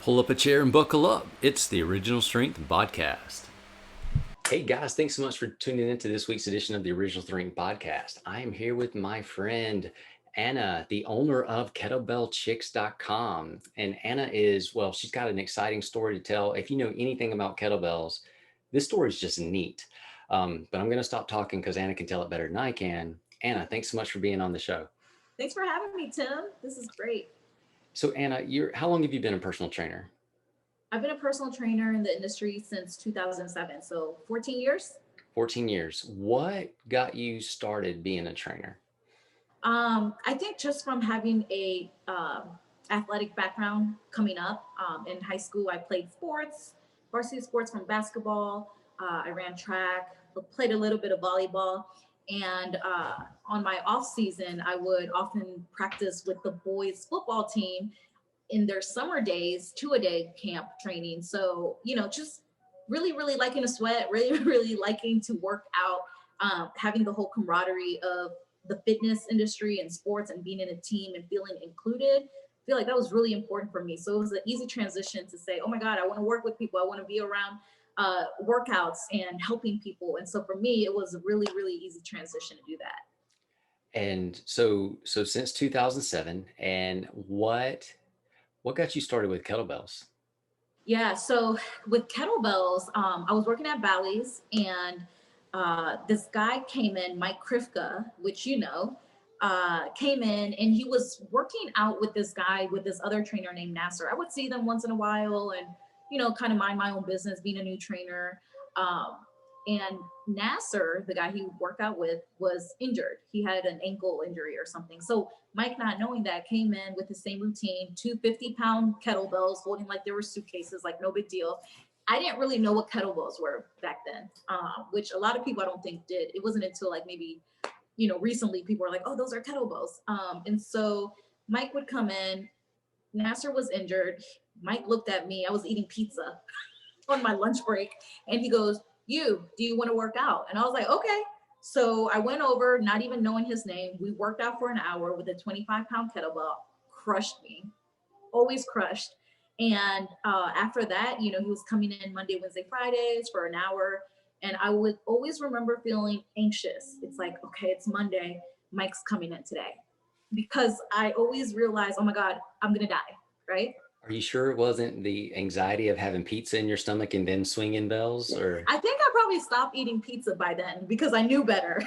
Pull up a chair and buckle up. It's the Original Strength Podcast. Hey guys, thanks so much for tuning in to this week's edition of the Original Strength Podcast. I am here with my friend Anna, the owner of kettlebellchicks.com. And Anna she's got an exciting story to tell. If you know anything about kettlebells, this story is just neat. But I'm going to stop talking because Anna can tell it better than I can. Anna, thanks so much for being on the show. Thanks for having me, Tim. This is great. So Anna, how long have you been a personal trainer? I've been a personal trainer in the industry since 2007, so 14 years. 14 years. What got you started being a trainer? I think just from having a athletic background coming up. In high school, I played sports, varsity sports from basketball. I ran track, played a little bit of volleyball. And on my off season, I would often practice with the boys football team in their summer days, 2-a-day camp training. So, just really, really liking to sweat, really, really liking to work out, having the whole camaraderie of the fitness industry and sports and being in a team and feeling included. I feel like that was really important for me. So it was an easy transition to say, oh my God, I want to work with people. I want to be around workouts and helping people. And so for me, it was a really, really easy transition to do that. And so since 2007, and what got you started with kettlebells? Yeah, so with kettlebells, I was working at Bally's, and this guy came in, Mike Krifka, which came in, and he was working out with this guy, with this other trainer named Nasser. I would see them once in a while and, kind of mind my own business, being a new trainer. And Nasser, the guy he worked out with, was injured. He had an ankle injury or something. So Mike, not knowing that, came in with the same routine, 2 50-pound kettlebells, holding like they were suitcases, like no big deal. I didn't really know what kettlebells were back then, which a lot of people I don't think did. It wasn't until like maybe, recently people were like, oh, those are kettlebells. And so Mike would come in, Nasser was injured. Mike looked at me, I was eating pizza on my lunch break, and he goes, do you want to work out? And I was like, okay. So I went over, not even knowing his name. We worked out for an hour with a 25-pound kettlebell, crushed me, always crushed. And after that, he was coming in Monday, Wednesday, Fridays for an hour. And I would always remember feeling anxious. It's like, okay, it's Monday, Mike's coming in today. Because I always realized, oh my God, I'm going to die, right? Are you sure it wasn't the anxiety of having pizza in your stomach and then swinging bells? Or I think I probably stopped eating pizza by then because I knew better.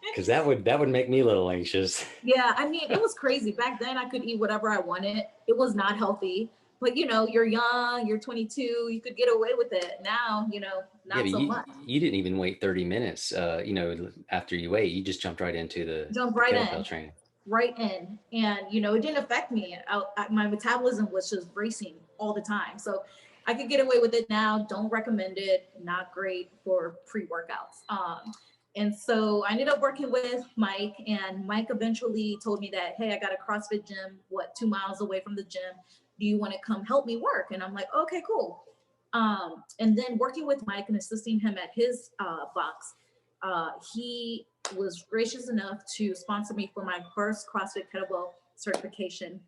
Because that would make me a little anxious. Yeah, I mean, it was crazy. Back then I could eat whatever I wanted. It was not healthy. But, you're young, you're 22, you could get away with it. Now, not so much. You didn't even wait 30 minutes, after you ate. You just jumped right into the kettlebell training. Right in. And, it didn't affect me. My metabolism was just racing all the time. So I could get away with it now. Don't recommend it. Not great for pre-workouts. And so I ended up working with Mike, and Mike eventually told me that, hey, I got a CrossFit gym, 2 miles away from the gym. Do you want to come help me work? And I'm like, okay, cool. And then working with Mike and assisting him at his box, he was gracious enough to sponsor me for my first CrossFit kettlebell certification.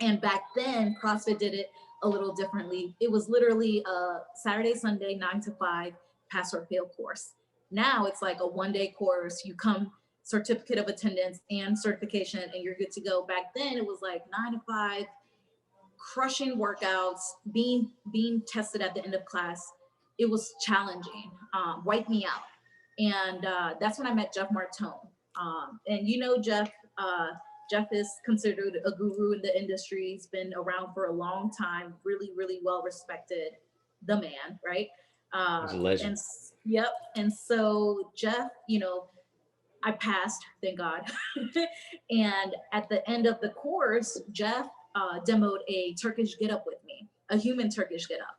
And back then, CrossFit did it a little differently. It was literally a Saturday, Sunday, 9 to 5, pass or fail course. Now it's like a 1-day course. You come, certificate of attendance and certification, and you're good to go. Back then, it was like 9 to 5, crushing workouts, being tested at the end of class. It was challenging, wiped me out. And that's when I met Jeff Martone. And Jeff is considered a guru in the industry. He's been around for a long time, really, really well respected, the man, right? He's a legend. Yep. And so Jeff, I passed, thank God. And at the end of the course, Jeff demoed a Turkish get-up with me, a human Turkish get-up.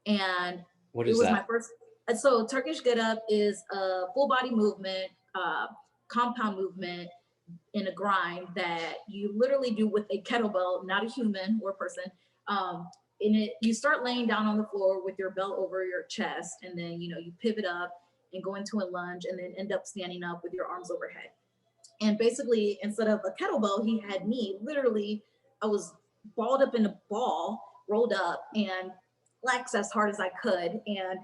And what is that? My first. So Turkish get-up is a full body movement, compound movement in a grind that you literally do with a kettlebell, not a human or person. In it, you start laying down on the floor with your belt over your chest, and then you pivot up and go into a lunge, and then end up standing up with your arms overhead. And basically, instead of a kettlebell, he had me literally. I was balled up in a ball rolled up and flexed as hard as I could. And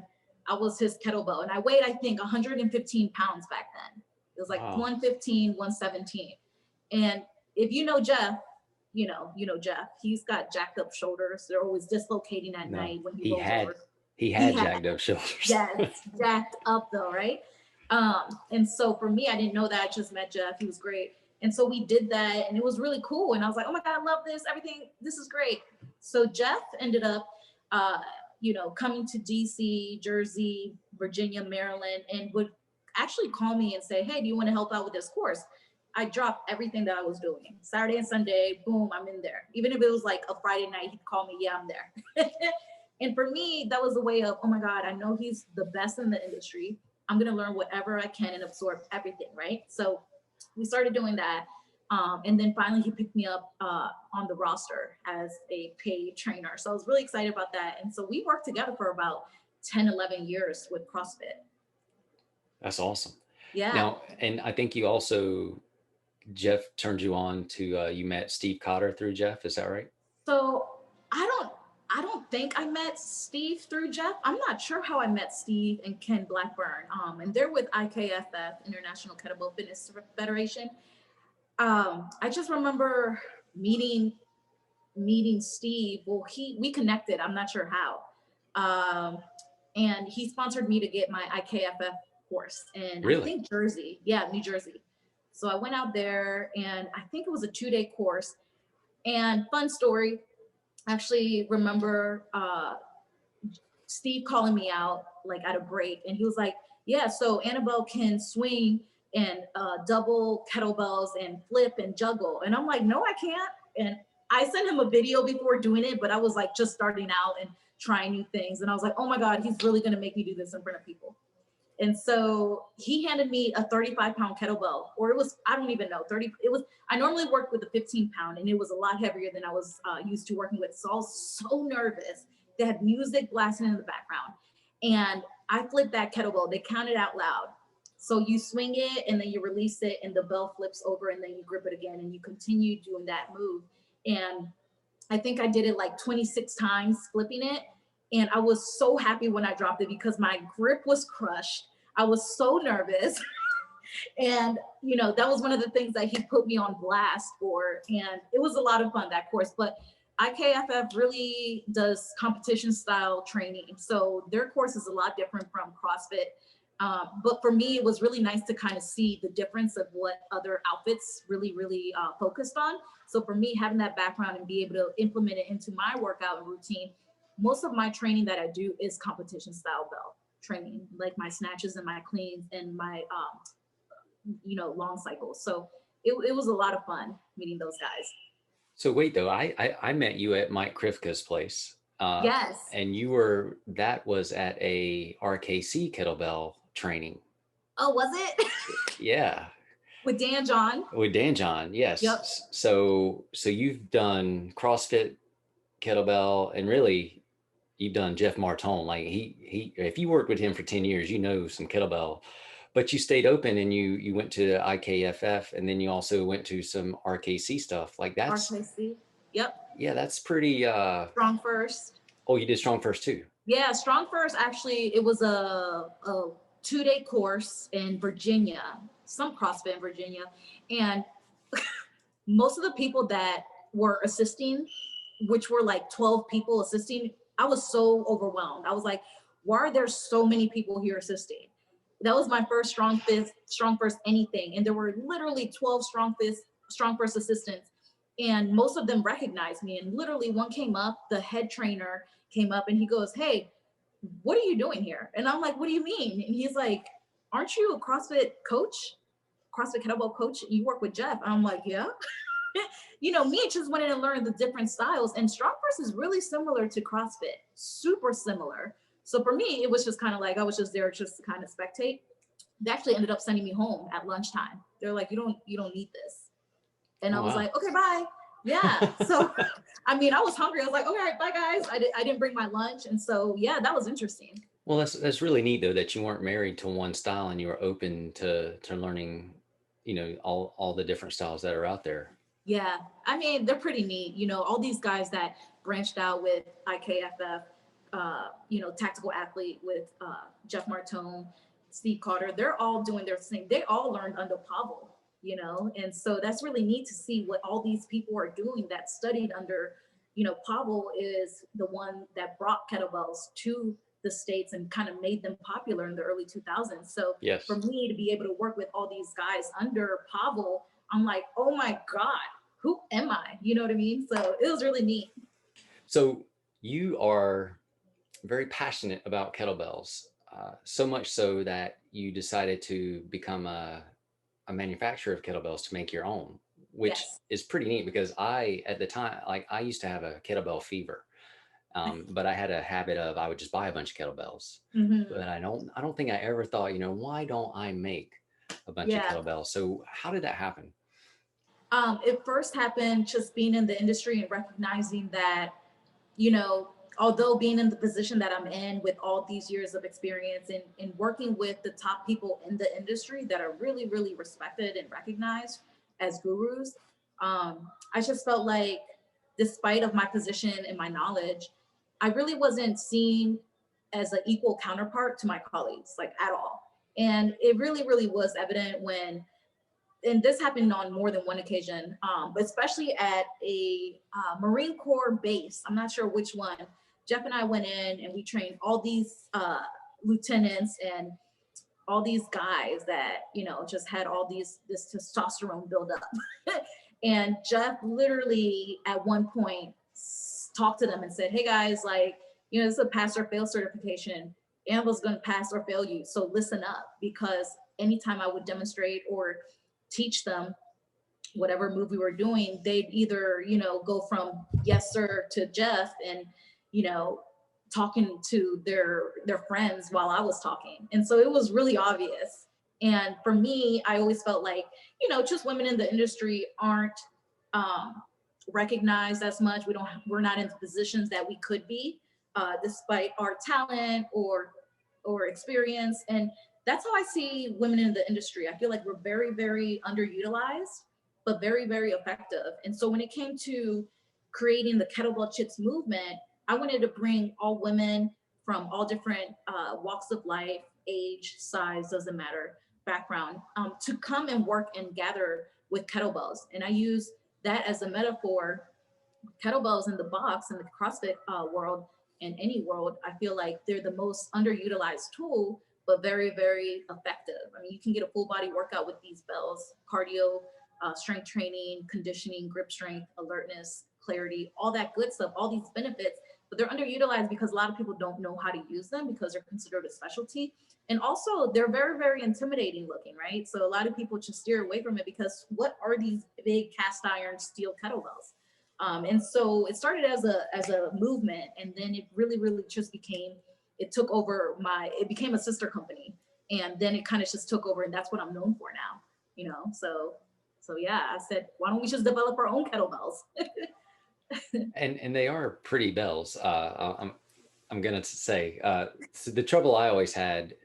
I was his kettlebell. And I weighed, I think, 115 pounds back then. It was like Wow. 115, 117. And if you know Jeff, Jeff, he's got jacked up shoulders. They're always dislocating at No, night when he he rolls had over. he had jacked up shoulders. Yes, jacked up though, right? And so for me, I didn't know that. I just met Jeff. He was great. And so we did that and it was really cool. And I was like, oh my God, I love this. Everything, this is great. So Jeff ended up, coming to DC, Jersey, Virginia, Maryland, and would actually call me and say, hey, do you want to help out with this course? I dropped everything that I was doing. Saturday and Sunday, boom, I'm in there. Even if it was like a Friday night, he'd call me, yeah, I'm there. And for me, that was a way of, oh my God, I know he's the best in the industry. I'm going to learn whatever I can and absorb everything, right? So we started doing that. And then finally he picked me up on the roster as a paid trainer. So I was really excited about that. And so we worked together for about 10, 11 years with CrossFit. That's awesome. Yeah. Now, and I think you also, Jeff turned you on to, you met Steve Cotter through Jeff. Is that right? So I don't think I met Steve through Jeff. I'm not sure how I met Steve and Ken Blackburn. And they're with IKFF, International Kettlebell Fitness Federation. I just remember meeting Steve. Well, we connected. I'm not sure how. And he sponsored me to get my IKFF course in, Really? I think, Jersey. Yeah, New Jersey. So I went out there and I think it was a 2-day course. And fun story, I actually remember Steve calling me out like at a break, and he was like, yeah, so Annabelle can swing and double kettlebells and flip and juggle. And I'm like, no, I can't. And I sent him a video before doing it, but I was like just starting out and trying new things. And I was like, oh my God, he's really gonna make me do this in front of people. And so he handed me a 35-pound kettlebell, or it was, I don't even know, I normally work with a 15-pound, and it was a lot heavier than I was used to working with. So I was so nervous. They had music blasting in the background. And I flipped that kettlebell. They counted out loud. So you swing it and then you release it and the bell flips over and then you grip it again and you continue doing that move. And I think I did it like 26 times flipping it. And I was so happy when I dropped it because my grip was crushed. I was so nervous. And, that was one of the things that he put me on blast for. And it was a lot of fun, that course. But IKFF really does competition style training. So their course is a lot different from CrossFit. But for me, it was really nice to kind of see the difference of what other outfits really, really focused on. So for me, having that background and be able to implement it into my workout routine, most of my training that I do is competition style bell training, like my snatches and my cleans and my, long cycles. So it was a lot of fun meeting those guys. So wait, though, I met you at Mike Krifka's place. Yes. And that was at a RKC kettlebell training. Oh, was it? Yeah. With Dan John? With Dan John, yes. Yep. So you've done CrossFit, kettlebell, and really you've done Jeff Martone. Like he if you worked with him for 10 years, some kettlebell. But you stayed open and you went to IKFF, and then you also went to some RKC stuff. Like that's RKC. Yep. Yeah, that's pretty Strong First. Oh, you did Strong First too? Yeah, Strong First, actually, it was a 2-day course in Virginia, some CrossFit in Virginia. And most of the people that were assisting, which were like 12 people assisting, I was so overwhelmed. I was like, why are there so many people here assisting? That was my first Strong First anything. And there were literally 12 Strong First assistants. And most of them recognized me. And literally one came up, the head trainer came up and he goes, hey, what are you doing here? And I'm like, what do you mean? And he's like, aren't you a CrossFit coach? CrossFit kettlebell coach? You work with Jeff. And I'm like, yeah. Me just wanted to learn the different styles. And Strong First is really similar to CrossFit, super similar. So for me, it was just kind of like, I was just there just to kind of spectate. They actually ended up sending me home at lunchtime. They're like, you don't need this. And I was like, okay, bye. Yeah. So, I was hungry. I was like, okay, bye guys. I didn't bring my lunch. And so, yeah, that was interesting. Well, that's really neat though, that you weren't married to one style and you were open to learning, all the different styles that are out there. Yeah. They're pretty neat. All these guys that branched out with IKFF, tactical athlete with Jeff Martone, Steve Carter. They're all doing their thing. They all learned under Pavel, and so that's really neat to see what all these people are doing that studied under, Pavel is the one that brought kettlebells to the States and kind of made them popular in the early 2000s. So Yes. for me to be able to work with all these guys under Pavel, I'm like, oh my God, who am I? You know what I mean? So it was really neat. So you are very passionate about kettlebells, so much so that you decided to become a manufacturer of kettlebells to make your own, which Yes. is pretty neat because at the time, like I used to have a kettlebell fever. But I had a habit of I would just buy a bunch of kettlebells. Mm-hmm. But I don't think I ever thought, why don't I make a bunch of Yeah. kettlebells? So how did that happen? It first happened just being in the industry and recognizing that, although being in the position that I'm in with all these years of experience and working with the top people in the industry that are really, really respected and recognized as gurus, I just felt like despite of my position and my knowledge, I really wasn't seen as an equal counterpart to my colleagues, like at all. And it really, really was evident when, and this happened on more than one occasion, but especially at a Marine Corps base. I'm not sure which one. Jeff and I went in and we trained all these lieutenants and all these guys that, just had all this testosterone buildup. And Jeff literally at one point talked to them and said, hey guys, like, this is a pass or fail certification. Anvil's going to pass or fail you. So listen up, because anytime I would demonstrate or teach them whatever move we were doing, they'd either, go from yes sir to Jeff and, talking to their friends while I was talking. And so it was really obvious. And for me, I always felt like, just women in the industry aren't recognized as much. We're not in the positions that we could be, despite our talent or experience. And that's how I see women in the industry. I feel like we're very, very underutilized, but very, very effective. And so when it came to creating the kettlebell chits movement, I wanted to bring all women from all different walks of life, age, size, doesn't matter, background, to come and work and gather with kettlebells. And I use that as a metaphor. Kettlebells in the box in the CrossFit world and any world, I feel like they're the most underutilized tool, but very, very effective. I mean, you can get a full body workout with these bells: cardio, strength training, conditioning, grip strength, alertness, clarity, all that good stuff, all these benefits, but they're underutilized because a lot of people don't know how to use them because they're considered a specialty. And also they're very, very intimidating looking, right? So a lot of people just steer away from it because what are these big cast iron steel kettlebells? And so it started as a movement, and then it really, really just became, it became a sister company, and then it kind of just took over, and that's what I'm known for now, So yeah, I said, why don't we just develop our own kettlebells? And they are pretty bells. I'm gonna say so the trouble I always had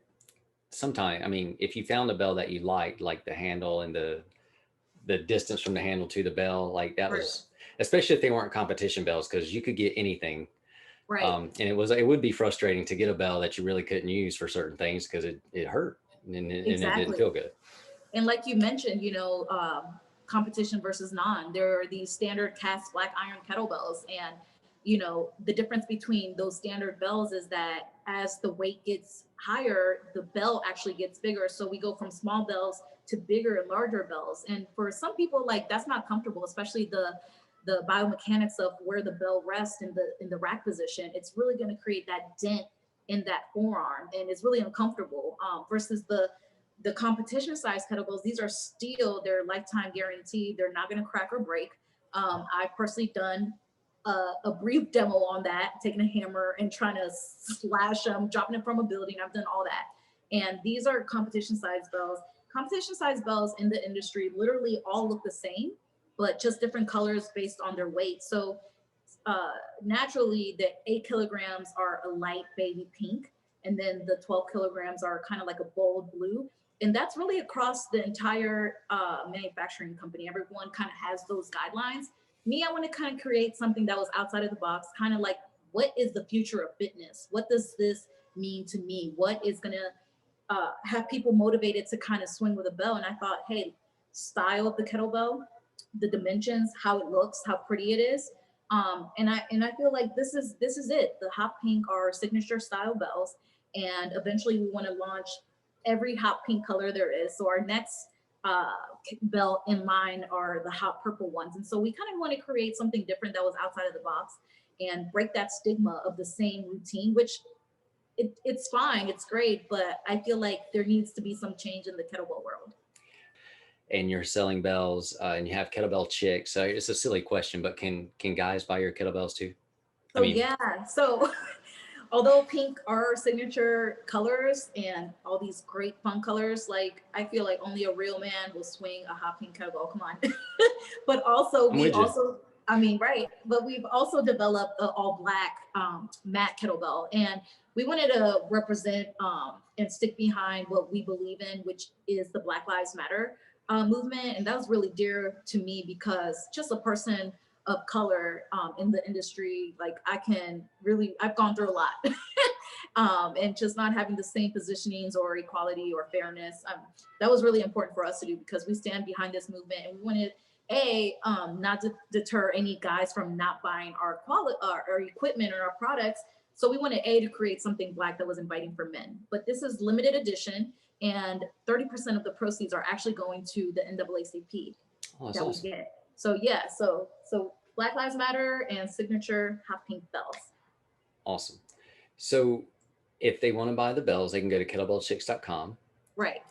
sometimes. I mean, if you found a bell that you liked, like the handle and the distance from the handle to the bell, like that Right. was, especially if they weren't competition bells, because you could get anything. Right. And it would be frustrating to get a bell that you really couldn't use for certain things because it hurt and it didn't feel good. And like you mentioned, competition versus non, there are these standard cast black iron kettlebells. And, the difference between those standard bells is that as the weight gets higher, the bell actually gets bigger. So we go from small bells to bigger and larger bells. And for some people, like, that's not comfortable, especially the biomechanics of where the bell rests in the rack position. It's really going to create that dent in that forearm, and it's really uncomfortable. Versus the competition size kettlebells, these are steel, they're lifetime guaranteed, they're not going to crack or break. I've personally done a brief demo on that, taking a hammer and trying to slash them, dropping it from a building. I've done all that. And these are competition size bells. Competition size bells in the industry literally all look the same, but just different colors based on their weight. So naturally, the 8 kilograms are a light baby pink, and then the 12 kilograms are kind of like a bold blue. And that's really across the entire manufacturing company. Everyone kind of has those guidelines. Me, I want to kind of create something that was outside of the box, kind of like, what is the future of fitness? What does this mean to me? What is going to have people motivated to kind of swing with a bell? And I thought, hey, style of the kettlebell, the dimensions, how it looks, how pretty it is. And I feel like this is it. The hot pink are signature style bells, and eventually we want to launch every hot pink color there is. So our next uh, belt in line are the hot purple ones. And so we kind of want to create something different that was outside of the box and break that stigma of the same routine, which it's fine, it's great, but I feel like there needs to be some change in the kettlebell world. And you're selling bells, and you have kettlebell chicks. So it's a silly question, but can guys buy your kettlebells too? I So mean, yeah, so although pink are signature colors and all these great fun colors, like I feel like only a real man will swing a hot pink kettlebell. Come on. But also I'm we with you. also, I mean, right. But we've also developed the all black matte kettlebell, and we wanted to represent and stick behind what we believe in, which is the Black Lives Matter movement. And that was really dear to me because just a person of color in the industry, like I've gone through a lot. And just not having the same positionings or equality or fairness, that was really important for us to do because we stand behind this movement, and we wanted not to deter any guys from not buying our quality, our equipment or our products. So we wanted to create something black that was inviting for men. But this is limited edition, and 30% of the proceeds are actually going to the NAACP Oh, that's that we awesome. get. So yeah, so Black Lives Matter and signature hot pink bells. Awesome. So if they want to buy the bells, they can go to kettlebellchicks.com. Right.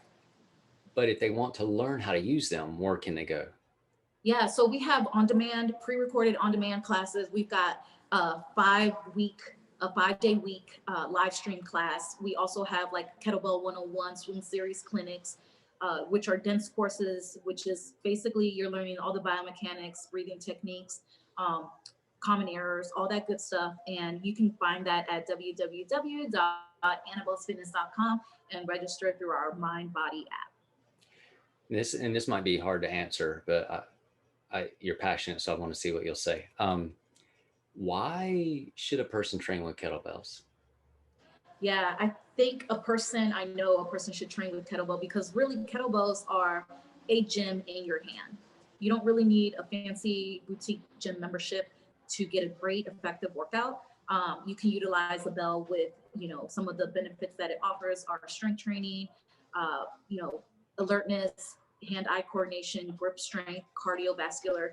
But if they want to learn how to use them, where can they go? Yeah, so we have on demand, pre-recorded on demand classes. We've got a 5-day week live stream class. We also have like Kettlebell 101 swing series clinics, which are dense courses, which is basically you're learning all the biomechanics, breathing techniques, um, common errors, all that good stuff. And you can find that at www.annabellesfitness.com and register through our Mind Body app. This might be hard to answer, but you're passionate, so I want to see what you'll say. Why should a person train with kettlebells? Yeah, I know a person should train with kettlebell because really kettlebells are a gym in your hand. You don't really need a fancy boutique gym membership to get a great effective workout. You can utilize the bell with, some of the benefits that it offers are strength training, uh, you know, alertness, hand-eye coordination, grip strength, cardiovascular,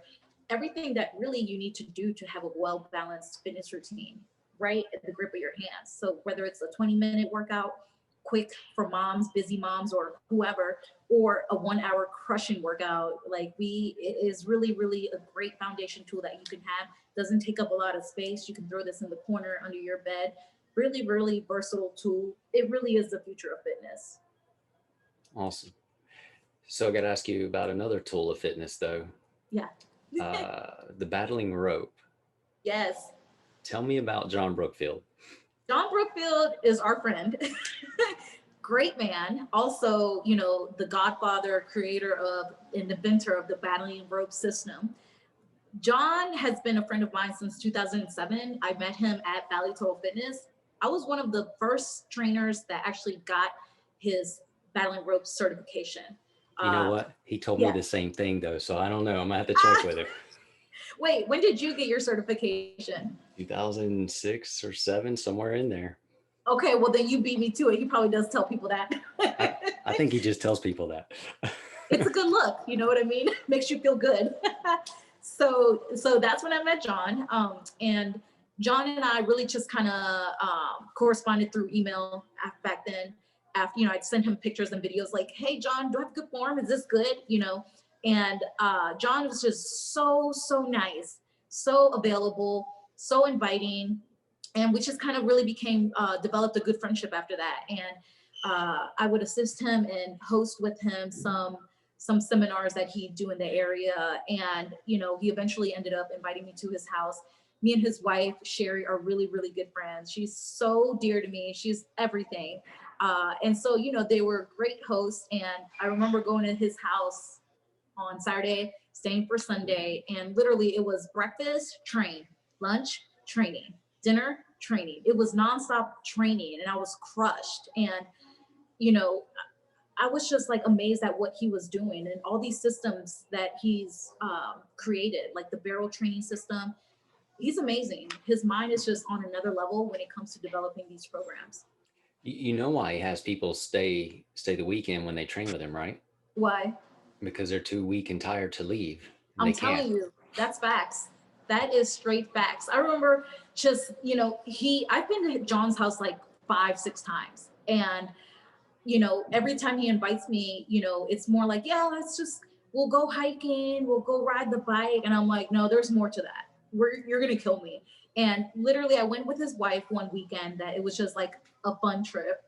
everything that really you need to do to have a well-balanced fitness routine right at the grip of your hands. So whether it's a 20-minute workout, quick for moms, busy moms, or whoever, or a 1 hour crushing workout, it is really, really a great foundation tool that you can have. Doesn't take up a lot of space. You can throw this in the corner under your bed. Really, really versatile tool. It really is the future of fitness. Awesome. So I got to ask you about another tool of fitness, though. Yeah. The battling rope. Yes. Tell me about John Brookfield. John Brookfield is our friend. Great man. Also, the godfather, creator of, and inventor of the battling rope system. John has been a friend of mine since 2007. I met him at Valley Total Fitness. I was one of the first trainers that actually got his battling rope certification. You know Uh, what? He told me yeah. the same thing, though, so I don't know. I'm gonna have to check with him. Wait, when did you get your certification? 2006 or 7, somewhere in there. Okay, well then you beat me to it. He probably does tell people that. I think he just tells people that. It's a good look. You know what I mean? Makes you feel good. So that's when I met John. And John and I really just kind of corresponded through email back then. After, I'd send him pictures and videos like, hey, John, do I have good form? Is this good? And John was just so nice, so available, so inviting. And we just kind of really developed a good friendship after that. And I would assist him and host with him some seminars that he'd do in the area. And, he eventually ended up inviting me to his house. Me and his wife, Sherry, are really, really good friends. She's so dear to me. She's everything. And so, they were great hosts. And I remember going to his house on Saturday, staying for Sunday. And literally it was breakfast, train, lunch, training, dinner, training. It was nonstop training, and I was crushed. And, you know, I was just like amazed at what he was doing and all these systems that he's created, like the barrel training system. He's amazing. His mind is just on another level when it comes to developing these programs. You know why he has people stay the weekend when they train with him, right? Why? Because they're too weak and tired to leave. I'm telling you, that's facts. That is straight facts. I remember just, you know, I've been to John's house like 5-6 times. And, you know, every time he invites me, you know, it's more like, yeah, we'll go hiking, we'll go ride the bike. And I'm like, no, there's more to that. You're going to kill me. And literally I went with his wife one weekend that it was just like a fun trip.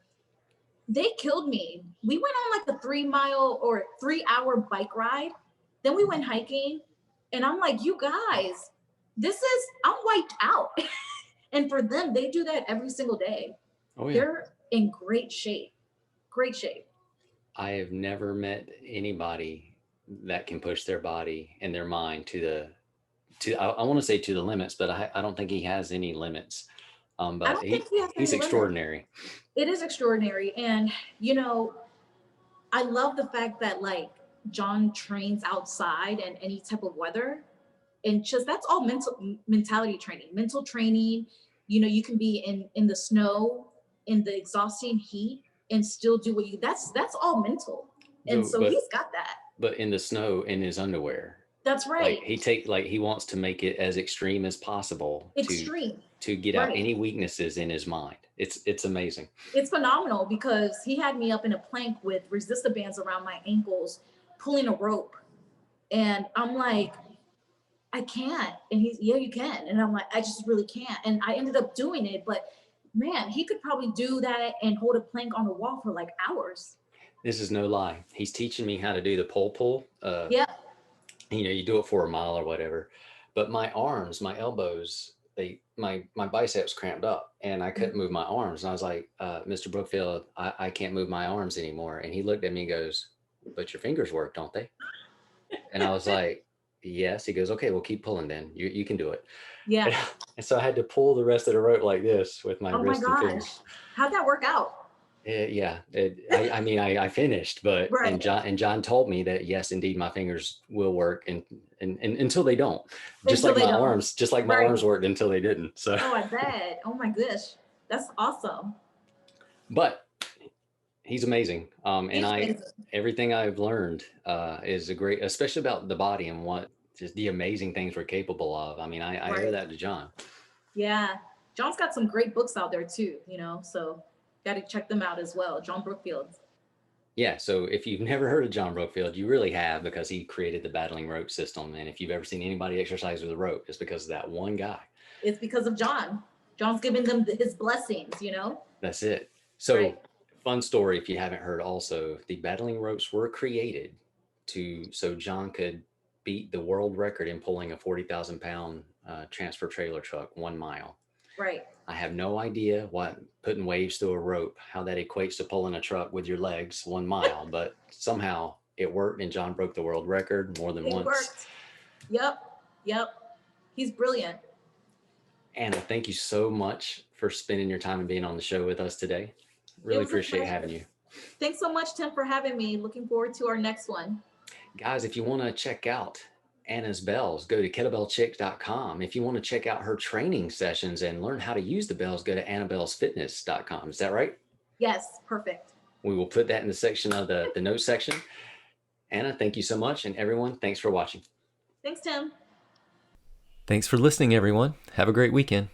They killed me. We went on like a 3-mile or 3-hour bike ride. Then we went hiking, and I'm like, you guys, I'm wiped out. And for them, they do that every single day. Oh, yeah. They're in great shape. Great shape. I have never met anybody that can push their body and their mind I want to say to the limits, but I don't think he has any limits. But he's extraordinary. It is extraordinary. And, you know, I love the fact that like John trains outside and any type of weather, and just that's all mental training. You know, you can be in the snow, in the exhausting heat, and still do that's all mental. And he's got that. But in the snow, in his underwear. That's right. He wants to make it as extreme as possible. To get out any weaknesses in his mind. It's amazing. It's phenomenal, because he had me up in a plank with resistor bands around my ankles, pulling a rope. And I'm like, I can't. And he's, yeah, you can. And I'm like, I just really can't. And I ended up doing it. But man, he could probably do that and hold a plank on the wall for like hours. This is no lie. He's teaching me how to do the pole pull. Yeah. You know, you do it for a mile or whatever. But my arms, my elbows, my biceps cramped up, and I couldn't move my arms. And I was like, Mr. Brookfield, I can't move my arms anymore. And he looked at me and goes, but your fingers work, don't they? And I was like, yes. He goes, okay, well, keep pulling then. You can do it. Yeah. And so I had to pull the rest of the rope like this with my wrist and fingers. How'd that work out? I finished, but right. and John told me that yes, indeed, my fingers will work, and until they don't, just like my arms worked until they didn't. So. Oh, I bet. Oh my gosh, that's awesome. But he's amazing, everything I've learned is especially about the body and what just the amazing things we're capable of. I mean, I owe that to John. Yeah, John's got some great books out there too. You know, so. Got to check them out as well. John Brookfield. Yeah. So if you've never heard of John Brookfield, you really have, because he created the battling rope system. And if you've ever seen anybody exercise with a rope, it's because of that one guy. It's because of John. John's giving them his blessings, you know? That's it. So fun story. If you haven't heard also, the battling ropes were created so John could beat the world record in pulling a 40,000 pound transfer trailer truck 1 mile. Right. I have no idea what putting waves through a rope, how that equates to pulling a truck with your legs 1 mile, but somehow it worked, and John broke the world record more than once. It worked. Yep. He's brilliant. Anna, thank you so much for spending your time and being on the show with us today. Really appreciate having you. Thanks so much, Tim, for having me. Looking forward to our next one. Guys, if you want to check out Anna's bells, go to kettlebellchick.com. If you want to check out her training sessions and learn how to use the bells, go to annabellsfitness.com. Is that right? Yes, perfect. We will put that in the section of the notes section. Anna, thank you so much. And everyone, thanks for watching. Thanks, Tim. Thanks for listening, everyone. Have a great weekend.